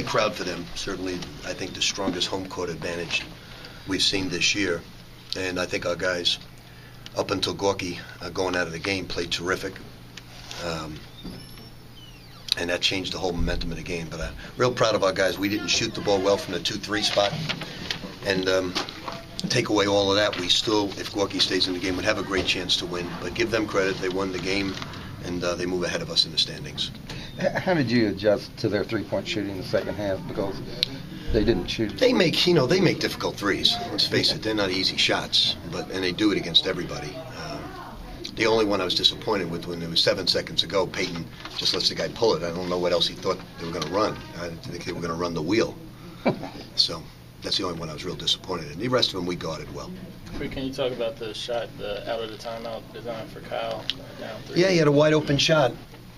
Crowd for them. Certainly, I think the strongest home court advantage we've seen this year. And I think our guys, up until Gorky going out of the game, played terrific. And that changed the whole momentum of the game. But I'm real proud of our guys. We didn't shoot the ball well from the 2-3 spot. And take away all of that, we still, if Gorky stays in the game, would have a great chance to win. But give them credit. They won the game, and they move ahead of us in the standings. How did you adjust to their three-point shooting in the second half? Because they didn't shoot. They make difficult threes. Let's face it, they're not easy shots, and they do it against everybody. The only one I was disappointed with when it was 7 seconds ago, Peyton just lets the guy pull it. I don't know what else he thought they were going to run. I think they were going to run the wheel. So that's the only one I was real disappointed in. The rest of them we guarded well. Can you talk about the shot out of the timeout designed for Kyle? Down 3? Yeah, he had a wide open shot.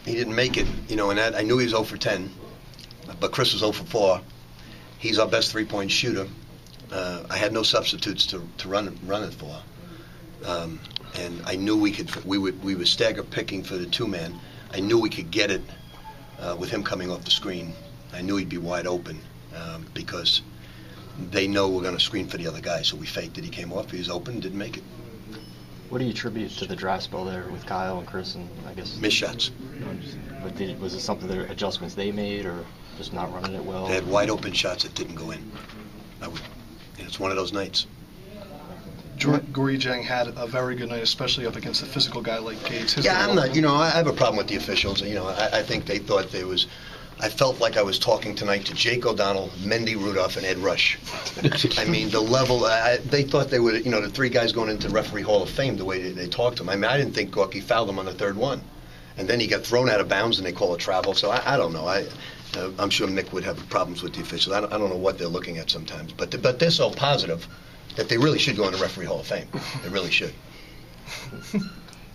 He didn't make it, and that I knew he was 0 for 10, but Chris was 0 for 4. He's our best three-point shooter. I had no substitutes to run it for, and I knew we were stagger picking for the two-man. I knew we could get it with him coming off the screen. I knew he'd be wide open because they know we're going to screen for the other guy. So we faked it. He came off. He was open. Didn't make it. What do you attribute to the dry spell there with Kyle and Chris and I guess missed shots? But was it something that adjustments they made or just not running it well? They had wide open shots that didn't go in. It's one of those nights. Goree Dieng had a very good night, especially up against a physical guy like Gates. I'm not. I have a problem with the officials. I think they thought there was. I felt like I was talking tonight to Jake O'Donnell, Mendy Rudolph, and Ed Rush. I mean, the level, they thought they would, the three guys going into Referee Hall of Fame, the way they talked to him. I mean, I didn't think Gorky fouled him on the third one. And then he got thrown out of bounds, and they call it travel. So I don't know. I'm sure Mick would have problems with the officials. I don't know what they're looking at sometimes. But they're so positive that they really should go in the Referee Hall of Fame. They really should.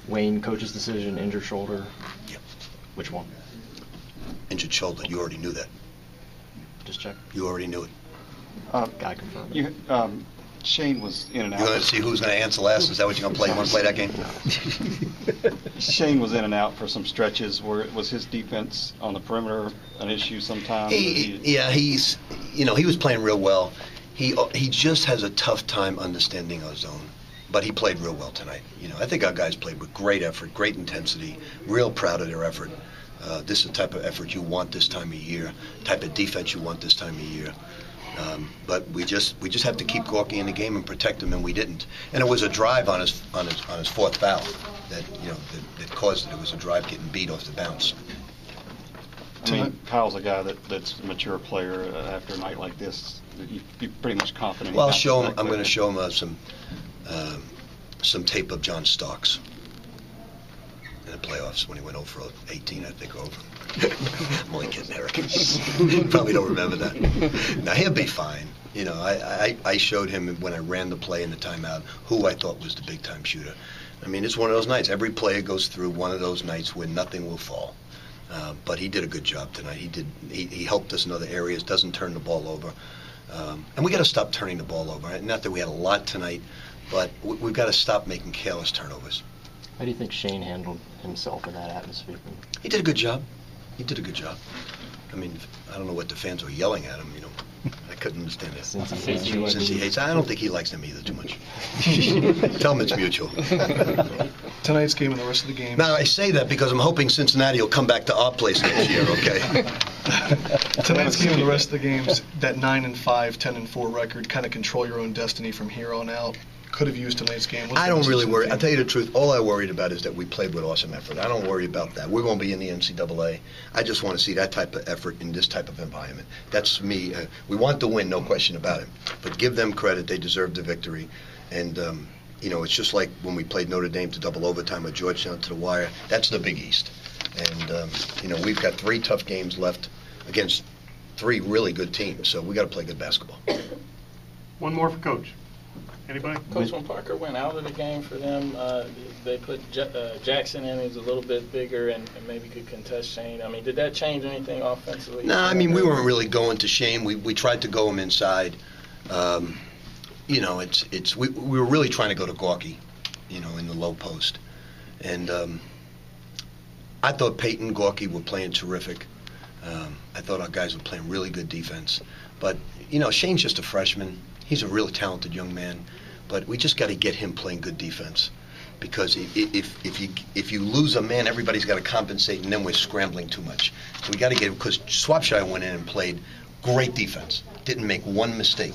Wayne, coach's decision, injured shoulder? Yeah. Which one? Injured shoulder. You already knew that. Just check. You already knew it. Guy confirmed. Shane was in and out. You're going to see who's going to answer last? Is that what you're going to play? You want to play that game? Shane was in and out for some stretches. Was his defense on the perimeter an issue sometimes? He was playing real well. He just has a tough time understanding our zone. But he played real well tonight. I think our guys played with great effort, great intensity, real proud of their effort. This is the type of effort you want this time of year, type of defense you want this time of year. But we just have to keep Gorky in the game and protect him, and we didn't. And it was a drive on his fourth foul that caused it. It was a drive getting beat off the bounce. I mean, Kyle's a guy that's a mature player. After a night like this, you'd be pretty much confident. Well, I'm going to show him some tape of John Starks in the playoffs when he went 0 for 18, I think, over. I'm only kidding, Eric. You probably don't remember that. Now, he'll be fine. I showed him when I ran the play in the timeout who I thought was the big-time shooter. I mean, it's one of those nights. Every player goes through one of those nights where nothing will fall. But he did a good job tonight. He helped us in other areas, doesn't turn the ball over. And we got to stop turning the ball over. Not that we had a lot tonight, but we've got to stop making careless turnovers. How do you think Shane handled himself in that atmosphere? He did a good job. I mean, I don't know what the fans were yelling at him, I couldn't understand that. Since he hates you. Since he hates, I don't think he likes them either too much. Tell him it's mutual. Tonight's game and the rest of the games. Now, I say that because I'm hoping Cincinnati will come back to our place next year, okay? Tonight's game and the rest of the games, that 9-5, 10-4 record, kind of control your own destiny from here on out. Could have used tonight's game. I don't really worry. I'll tell you the truth. All I worried about is that we played with awesome effort. I don't worry about that. We're going to be in the NCAA. I just want to see that type of effort in this type of environment. That's me. We want to win, no question about it. But give them credit. They deserve the victory. And, it's just like when we played Notre Dame to double overtime with Georgetown to the wire. That's the Big East. And, we've got 3 tough games left against 3 really good teams. So we got to play good basketball. One more for Coach. Anybody? Coach, when Parker went out of the game for them, they put Jackson in, who's a little bit bigger and maybe could contest Shane. I mean, did that change anything offensively? No, I mean, we weren't really going to Shane. We tried to go him inside. We were really trying to go to Gorky, in the low post. And I thought Peyton, Gorky were playing terrific. I thought our guys were playing really good defense. But, you know, Shane's just a freshman. He's a really talented young man. But we just got to get him playing good defense. Because if you lose a man, everybody's got to compensate, and then we're scrambling too much. So we got to get him, because Swapshire went in and played great defense. Didn't make one mistake.